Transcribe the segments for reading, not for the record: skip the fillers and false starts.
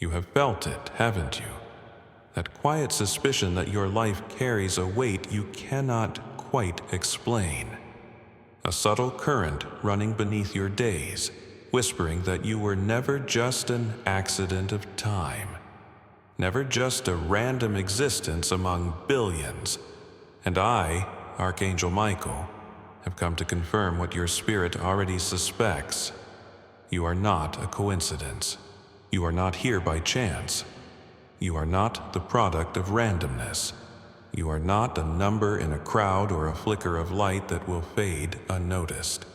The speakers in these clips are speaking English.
You have felt it, haven't you? That quiet suspicion that your life carries a weight you cannot quite explain. A subtle current running beneath your days, whispering that you were never just an accident of time, never just a random existence among billions. And I, Archangel Michael, have come to confirm what your spirit already suspects. You are not a coincidence. You are not here by chance. You are not the product of randomness. You are not a number in a crowd or a flicker of light that will fade unnoticed.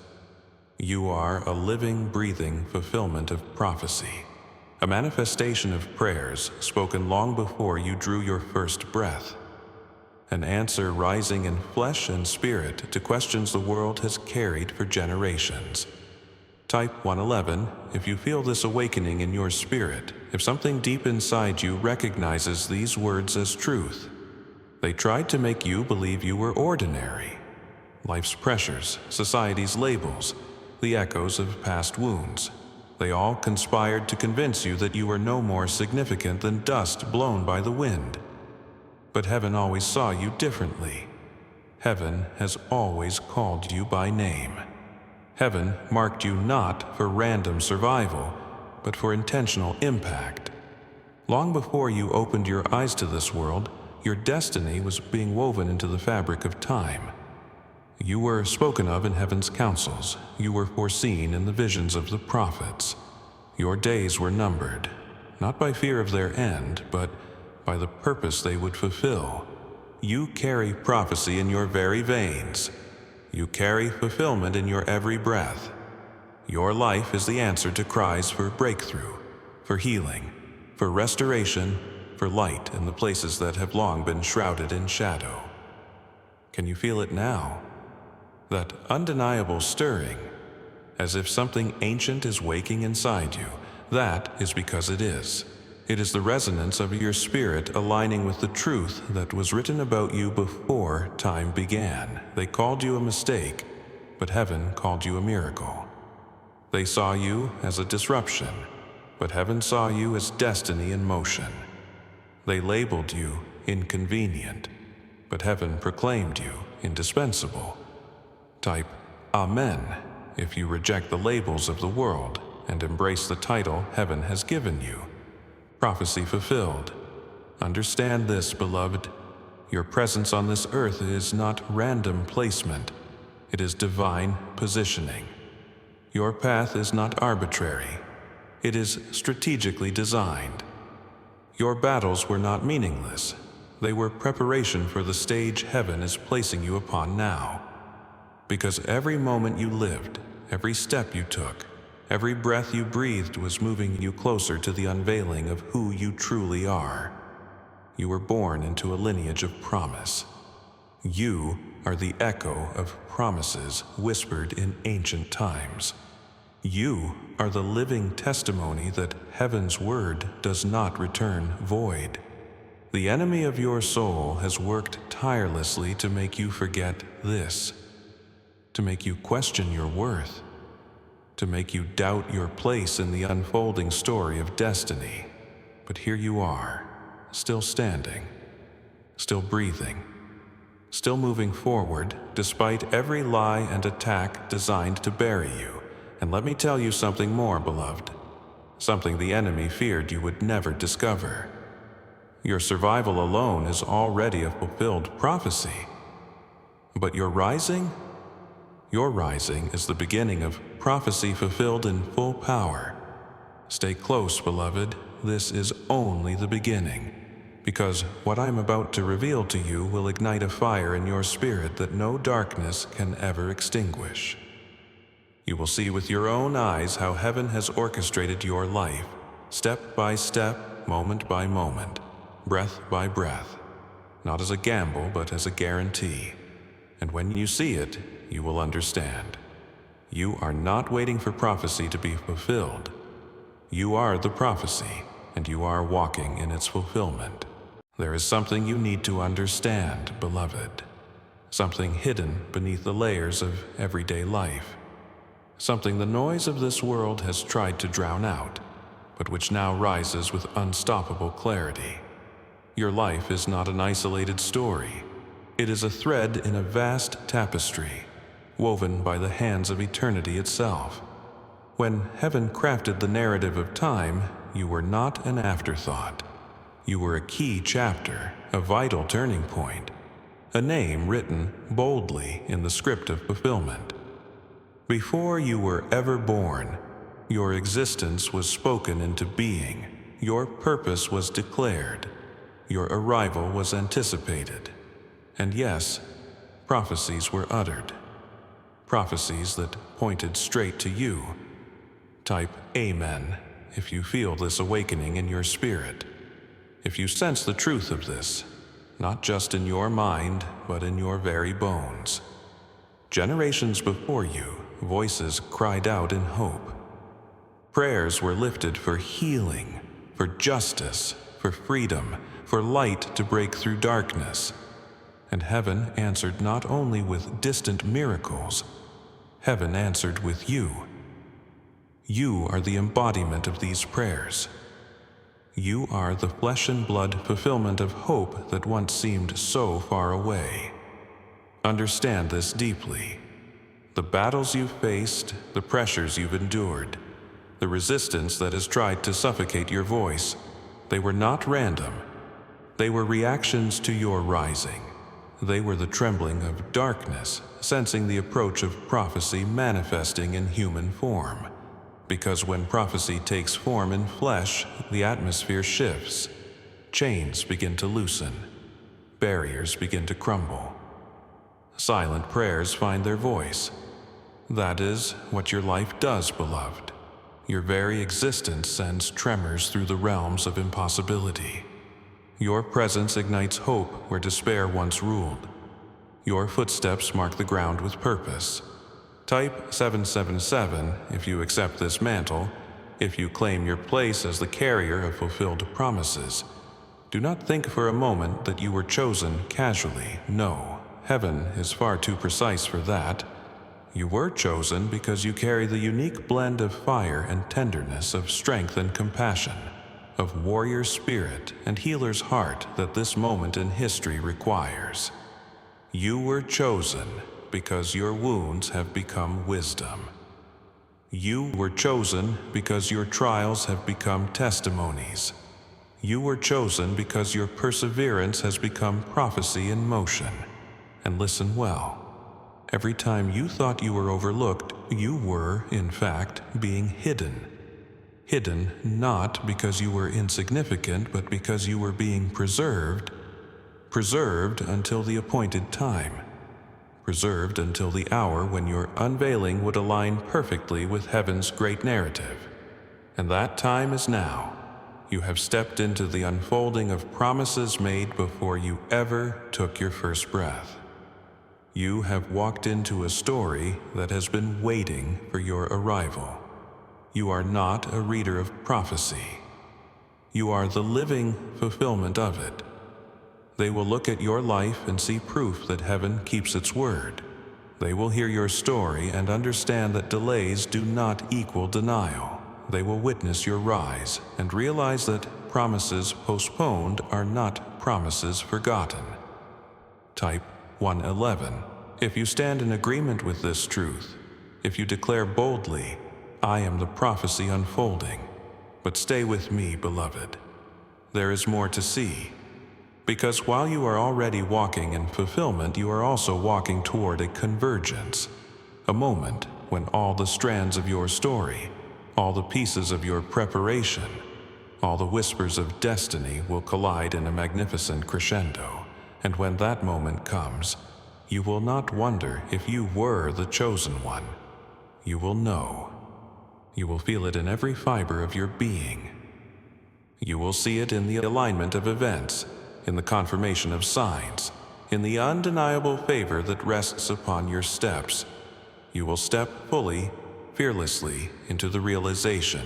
You are a living, breathing fulfillment of prophecy, a manifestation of prayers spoken long before you drew your first breath, an answer rising in flesh and spirit to questions the world has carried for generations. Type 111 if you feel this awakening in your spirit, if something deep inside you recognizes these words as truth. They tried to make you believe you were ordinary. Life's pressures, society's labels, the echoes of past wounds. They all conspired to convince you that you were no more significant than dust blown by the wind. But heaven always saw you differently. Heaven has always called you by name. Heaven marked you not for random survival, but for intentional impact. Long before you opened your eyes to this world, your destiny was being woven into the fabric of time. You were spoken of in heaven's councils. You were foreseen in the visions of the prophets. Your days were numbered, not by fear of their end, but by the purpose they would fulfill. You carry prophecy in your very veins. You carry fulfillment in your every breath. Your life is the answer to cries for breakthrough, for healing, for restoration, for light in the places that have long been shrouded in shadow. Can you feel it now? That undeniable stirring, as if something ancient is waking inside you. That is because it is. It is the resonance of your spirit aligning with the truth that was written about you before time began. They called you a mistake, but heaven called you a miracle. They saw you as a disruption, but heaven saw you as destiny in motion. They labeled you inconvenient, but heaven proclaimed you indispensable. Type Amen if you reject the labels of the world and embrace the title heaven has given you. Prophecy fulfilled. Understand this, beloved. Your presence on this earth is not random placement. It is divine positioning. Your path is not arbitrary. It is strategically designed. Your battles were not meaningless. They were preparation for the stage heaven is placing you upon now. Because every moment you lived, every step you took, every breath you breathed was moving you closer to the unveiling of who you truly are. You were born into a lineage of promise. You are the echo of promises whispered in ancient times. You are the living testimony that heaven's word does not return void. The enemy of your soul has worked tirelessly to make you forget this, to make you question your worth, to make you doubt your place in the unfolding story of destiny. But here you are, still standing, still breathing, still moving forward despite every lie and attack designed to bury you. And let me tell you something more, beloved. Something the enemy feared you would never discover. Your survival alone is already a fulfilled prophecy. But your rising is the beginning of prophecy fulfilled in full power. Stay close, beloved. This is only the beginning. Because what I'm about to reveal to you will ignite a fire in your spirit that no darkness can ever extinguish. You will see with your own eyes how heaven has orchestrated your life, step by step, moment by moment, breath by breath, not as a gamble, but as a guarantee. And when you see it, you will understand. You are not waiting for prophecy to be fulfilled. You are the prophecy, and you are walking in its fulfillment. There is something you need to understand, beloved. Something hidden beneath the layers of everyday life. Something the noise of this world has tried to drown out. but which now rises with unstoppable clarity. Your life is not an isolated story. It is a thread in a vast tapestry, woven by the hands of eternity itself. When heaven crafted the narrative of time, you were not an afterthought. You were a key chapter, a vital turning point, a name written boldly in the script of fulfillment. Before you were ever born, your existence was spoken into being, your purpose was declared, your arrival was anticipated, and yes, prophecies were uttered. Prophecies that pointed straight to you. Type Amen if you feel this awakening in your spirit. If you sense the truth of this, not just in your mind, but in your very bones. Generations before you, voices cried out in hope. Prayers were lifted for healing, for justice, for freedom, for light to break through darkness. And heaven answered not only with distant miracles, heaven answered with you. You are the embodiment of these prayers. You are the flesh and blood fulfillment of hope that once seemed so far away. Understand this deeply. The battles you've faced, the pressures you've endured, the resistance that has tried to suffocate your voice, they were not random. They were reactions to your rising. They were the trembling of darkness, sensing the approach of prophecy manifesting in human form. Because when prophecy takes form in flesh, the atmosphere shifts. Chains begin to loosen. Barriers begin to crumble. Silent prayers find their voice. That is what your life does, beloved. Your very existence sends tremors through the realms of impossibility. Your presence ignites hope where despair once ruled. Your footsteps mark the ground with purpose. Type 777 if you accept this mantle, if you claim your place as the carrier of fulfilled promises. Do not think for a moment that you were chosen casually. No, heaven is far too precise for that. You were chosen because you carry the unique blend of fire and tenderness, of strength and compassion, of warrior spirit and healer's heart that this moment in history requires. You were chosen because your wounds have become wisdom. You were chosen because your trials have become testimonies. You were chosen because your perseverance has become prophecy in motion. And listen well. Every time you thought you were overlooked, you were, in fact, being hidden. Hidden not because you were insignificant, but because you were being preserved. Preserved until the appointed time. Preserved until the hour when your unveiling would align perfectly with heaven's great narrative. And that time is now. You have stepped into the unfolding of promises made before you ever took your first breath. You have walked into a story that has been waiting for your arrival. You are not a reader of prophecy. You are the living fulfillment of it. They will look at your life and see proof that heaven keeps its word. They will hear your story and understand that delays do not equal denial. They will witness your rise and realize that promises postponed are not promises forgotten. Type 111 if you stand in agreement with this truth, if you declare boldly, I am the prophecy unfolding. But stay with me, beloved. There is more to see. Because while you are already walking in fulfillment, you are also walking toward a convergence, a moment when all the strands of your story, all the pieces of your preparation, all the whispers of destiny will collide in a magnificent crescendo. And when that moment comes, you will not wonder if you were the chosen one. You will know. You will feel it in every fiber of your being. You will see it in the alignment of events, in the confirmation of signs, in the undeniable favor that rests upon your steps. You will step fully, fearlessly into the realization,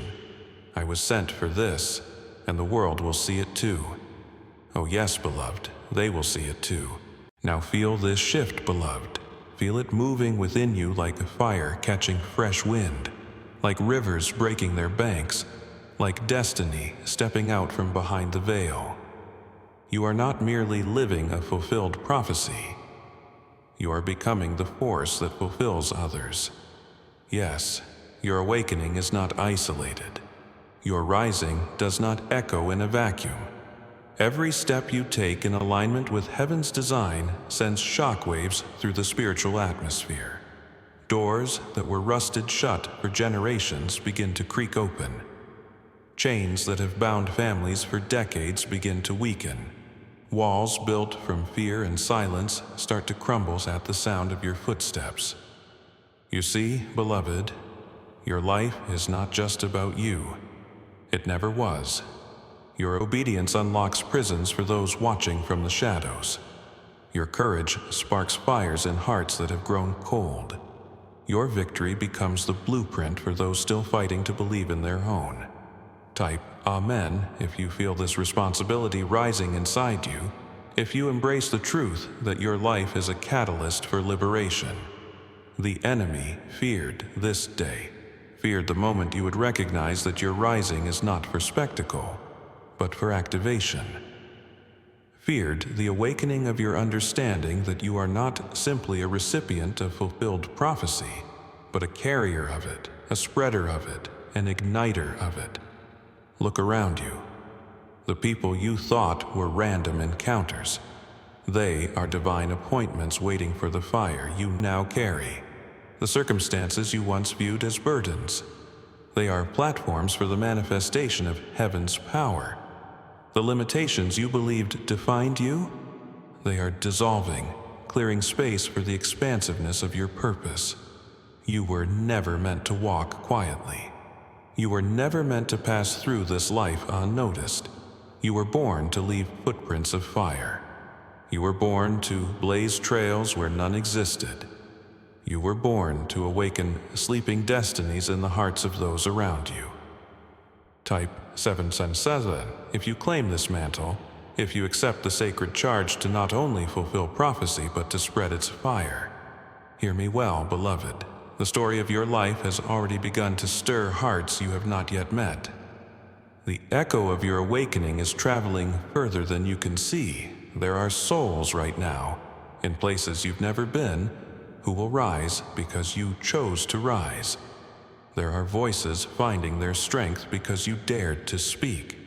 I was sent for this, and the world will see it too. Oh yes, beloved, they will see it too. Now feel this shift, beloved. Feel it moving within you like a fire catching fresh wind, like rivers breaking their banks, like destiny stepping out from behind the veil. You are not merely living a fulfilled prophecy. You are becoming the force that fulfills others. Yes, your awakening is not isolated. Your rising does not echo in a vacuum. Every step you take in alignment with heaven's design sends shockwaves through the spiritual atmosphere. Doors that were rusted shut for generations begin to creak open. Chains that have bound families for decades begin to weaken. Walls built from fear and silence start to crumble at the sound of your footsteps. You see, beloved, your life is not just about you. It never was. Your obedience unlocks prisons for those watching from the shadows. Your courage sparks fires in hearts that have grown cold. Your victory becomes the blueprint for those still fighting to believe in their own. Type Amen if you feel this responsibility rising inside you, if you embrace the truth that your life is a catalyst for liberation. The enemy feared this day, feared the moment you would recognize that your rising is not for spectacle, but for activation. Feared the awakening of your understanding that you are not simply a recipient of fulfilled prophecy, but a carrier of it, a spreader of it, an igniter of it. Look around you. The people you thought were random encounters. They are divine appointments waiting for the fire you now carry. The circumstances you once viewed as burdens. They are platforms for the manifestation of heaven's power. The limitations you believed defined you, they are dissolving, clearing space for the expansiveness of your purpose. You were never meant to walk quietly. You were never meant to pass through this life unnoticed. You were born to leave footprints of fire. You were born to blaze trails where none existed. You were born to awaken sleeping destinies in the hearts of those around you. Type 777 if you claim this mantle, if you accept the sacred charge to not only fulfill prophecy but to spread its fire. Hear me well, beloved. The story of your life has already begun to stir hearts you have not yet met. The echo of your awakening is traveling further than you can see. There are souls right now, in places you've never been, who will rise because you chose to rise. There are voices finding their strength because you dared to speak.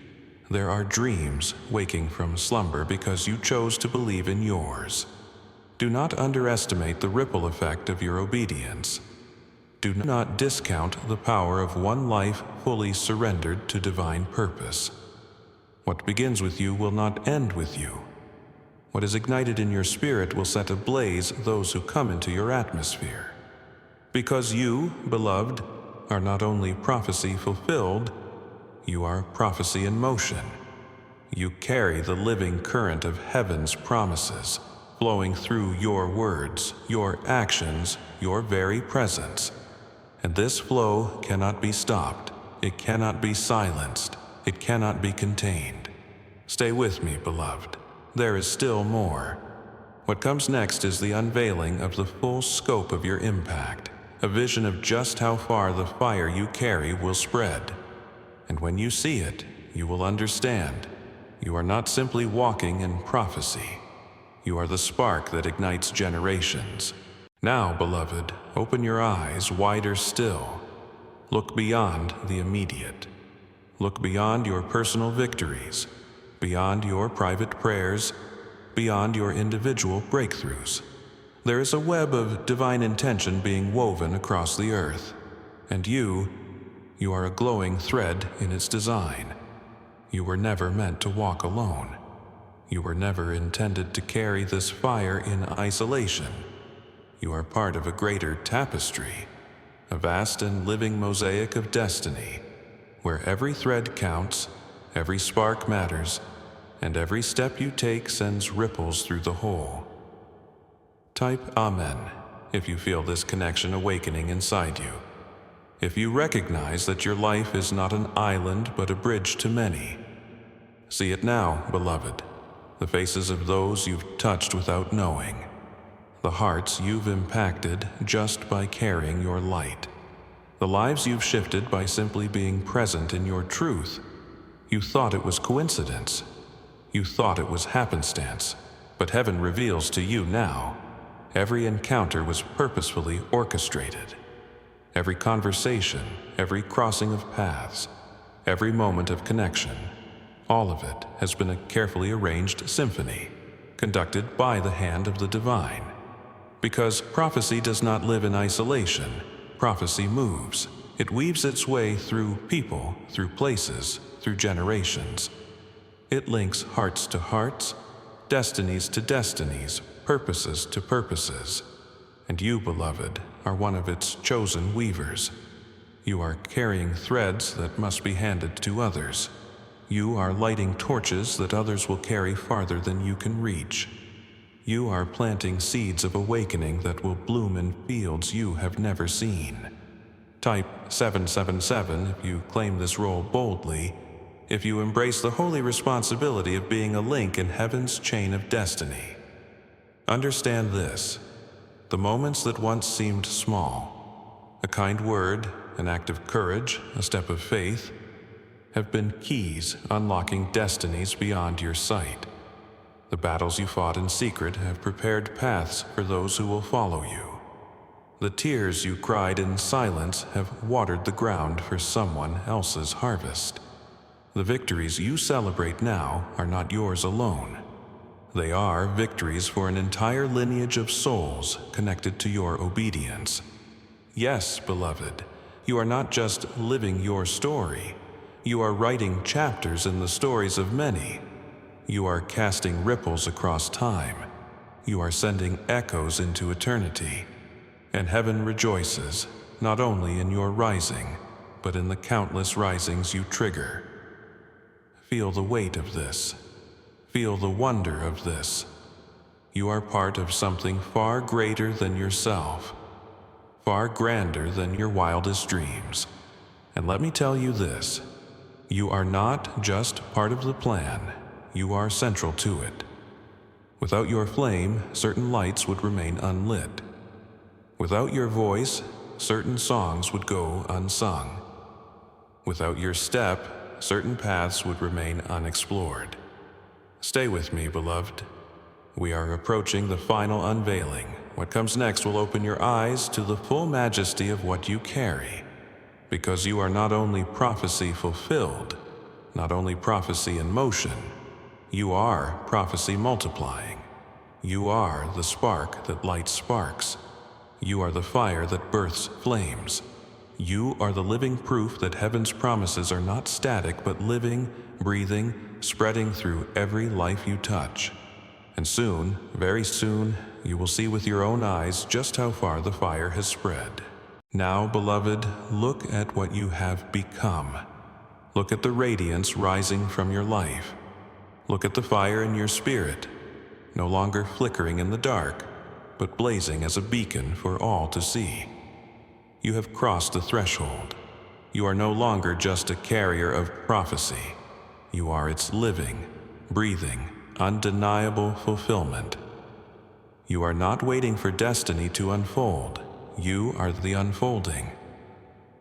There are dreams waking from slumber because you chose to believe in yours. Do not underestimate the ripple effect of your obedience. Do not discount the power of one life fully surrendered to divine purpose. What begins with you will not end with you. What is ignited in your spirit will set ablaze those who come into your atmosphere. Because you, beloved, are not only prophecy fulfilled, you are prophecy in motion. You carry the living current of heaven's promises, flowing through your words, your actions, your very presence. And this flow cannot be stopped. It cannot be silenced. It cannot be contained. Stay with me, beloved. There is still more. What comes next is the unveiling of the full scope of your impact, a vision of just how far the fire you carry will spread. And when you see it, you will understand. You are not simply walking in prophecy. You are the spark that ignites generations. Now, beloved, open your eyes wider still. Look beyond the immediate. Look beyond your personal victories, beyond your private prayers, beyond your individual breakthroughs. There is a web of divine intention being woven across the earth, and you are a glowing thread in its design. You were never meant to walk alone. You were never intended to carry this fire in isolation. You are part of a greater tapestry, a vast and living mosaic of destiny, where every thread counts, every spark matters, and every step you take sends ripples through the whole. Type Amen if you feel this connection awakening inside you. If you recognize that your life is not an island but a bridge to many. See it now, beloved, the faces of those you've touched without knowing. The hearts you've impacted just by carrying your light. The lives you've shifted by simply being present in your truth. You thought it was coincidence. You thought it was happenstance. But heaven reveals to you now, every encounter was purposefully orchestrated. Every conversation, every crossing of paths, every moment of connection, all of it has been a carefully arranged symphony, conducted by the hand of the divine. Because prophecy does not live in isolation, prophecy moves. It weaves its way through people, through places, through generations. It links hearts to hearts, destinies to destinies, purposes to purposes. And you, beloved, are one of its chosen weavers. You are carrying threads that must be handed to others. You are lighting torches that others will carry farther than you can reach. You are planting seeds of awakening that will bloom in fields you have never seen. Type 777 if you claim this role boldly, if you embrace the holy responsibility of being a link in heaven's chain of destiny. Understand this: the moments that once seemed small, a kind word, an act of courage, a step of faith, have been keys unlocking destinies beyond your sight. The battles you fought in secret have prepared paths for those who will follow you. The tears you cried in silence have watered the ground for someone else's harvest. The victories you celebrate now are not yours alone. They are victories for an entire lineage of souls connected to your obedience. Yes, beloved, you are not just living your story. You are writing chapters in the stories of many. You are casting ripples across time. You are sending echoes into eternity. And heaven rejoices, not only in your rising, but in the countless risings you trigger. Feel the weight of this. Feel the wonder of this. You are part of something far greater than yourself, far grander than your wildest dreams. And let me tell you this: you are not just part of the plan, you are central to it. Without your flame, certain lights would remain unlit. Without your voice, certain songs would go unsung. Without your step, certain paths would remain unexplored. Stay with me, beloved. We are approaching the final unveiling. What comes next will open your eyes to the full majesty of what you carry. Because you are not only prophecy fulfilled, not only prophecy in motion, you are prophecy multiplying. You are the spark that lights sparks. You are the fire that births flames. You are the living proof that heaven's promises are not static but living, breathing, spreading through every life you touch. And soon, very soon, you will see with your own eyes just how far the fire has spread. Now, beloved, look at what you have become. Look at the radiance rising from your life. Look at the fire in your spirit, no longer flickering in the dark, but blazing as a beacon for all to see. You have crossed the threshold. You are no longer just a carrier of prophecy. You are its living, breathing, undeniable fulfillment. You are not waiting for destiny to unfold. You are the unfolding.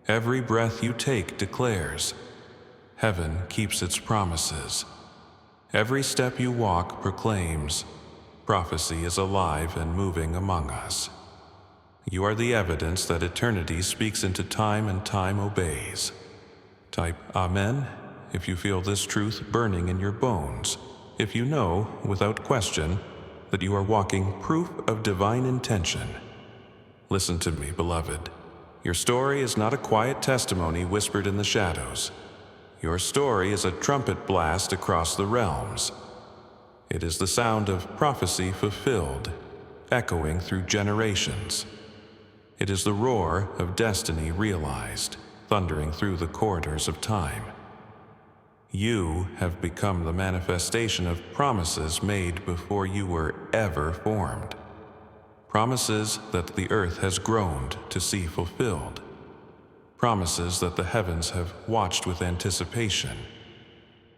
Every breath you take declares. Heaven keeps its promises. Every step you walk proclaims. Prophecy is alive and moving among us. You are the evidence that eternity speaks into time and time obeys. Type Amen if you feel this truth burning in your bones, if you know, without question, that you are walking proof of divine intention. Listen to me, beloved. Your story is not a quiet testimony whispered in the shadows. Your story is a trumpet blast across the realms. It is the sound of prophecy fulfilled, echoing through generations. It is the roar of destiny realized, thundering through the corridors of time. You have become the manifestation of promises made before you were ever formed. Promises that the earth has groaned to see fulfilled. Promises that the heavens have watched with anticipation.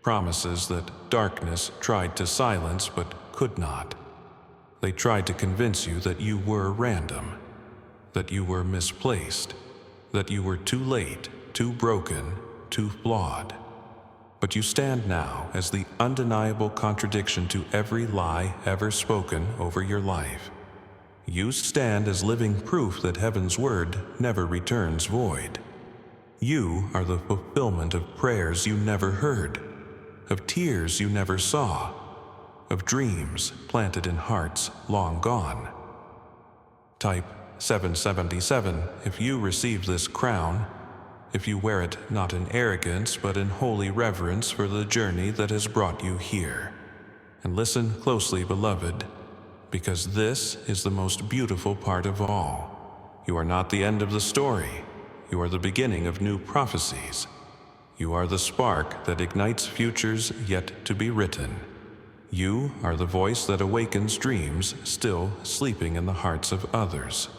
Promises that darkness tried to silence but could not. They tried to convince you that you were random, that you were misplaced, that you were too late, too broken, too flawed. But you stand now as the undeniable contradiction to every lie ever spoken over your life. You stand as living proof that heaven's word never returns void. You are the fulfillment of prayers you never heard, of tears you never saw, of dreams planted in hearts long gone. Type 777 if you receive this crown, if you wear it not in arrogance but in holy reverence for the journey that has brought you here. And listen closely, beloved, because this is the most beautiful part of all. You are not the end of the story. You are the beginning of new prophecies. You are the spark that ignites futures yet to be written. You are the voice that awakens dreams still sleeping in the hearts of others.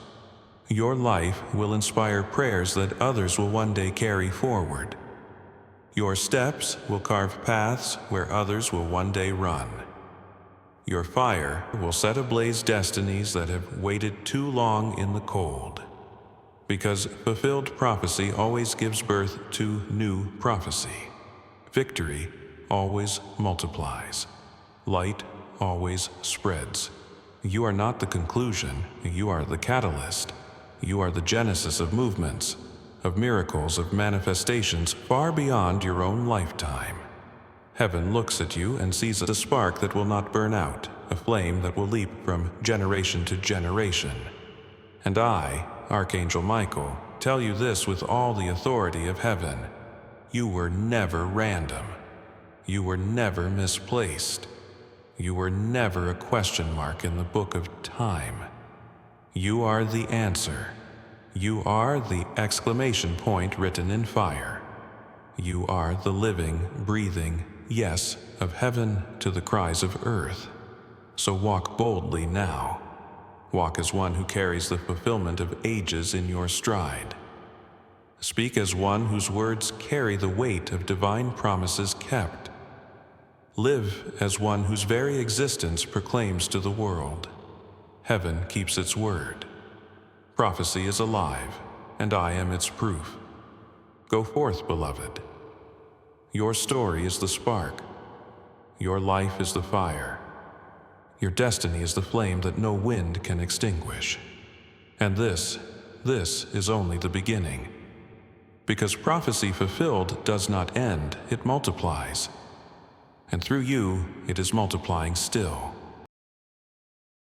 Your life will inspire prayers that others will one day carry forward. Your steps will carve paths where others will one day run. Your fire will set ablaze destinies that have waited too long in the cold. Because fulfilled prophecy always gives birth to new prophecy. Victory always multiplies. Light always spreads. You are not the conclusion, you are the catalyst. You are the genesis of movements, of miracles, of manifestations far beyond your own lifetime. Heaven looks at you and sees a spark that will not burn out, a flame that will leap from generation to generation. And I, Archangel Michael, tell you this with all the authority of heaven. You were never random. You were never misplaced. You were never a question mark in the book of time. You are the answer. You are the exclamation point written in fire. You are the living, breathing yes of heaven to the cries of earth. So walk boldly now. Walk as one who carries the fulfillment of ages in your stride. Speak as one whose words carry the weight of divine promises kept. Live as one whose very existence proclaims to the world. Heaven keeps its word. Prophecy is alive, and I am its proof. Go forth, beloved. Your story is the spark. Your life is the fire. Your destiny is the flame that no wind can extinguish. And this is only the beginning. Because prophecy fulfilled does not end, it multiplies. And through you, it is multiplying still.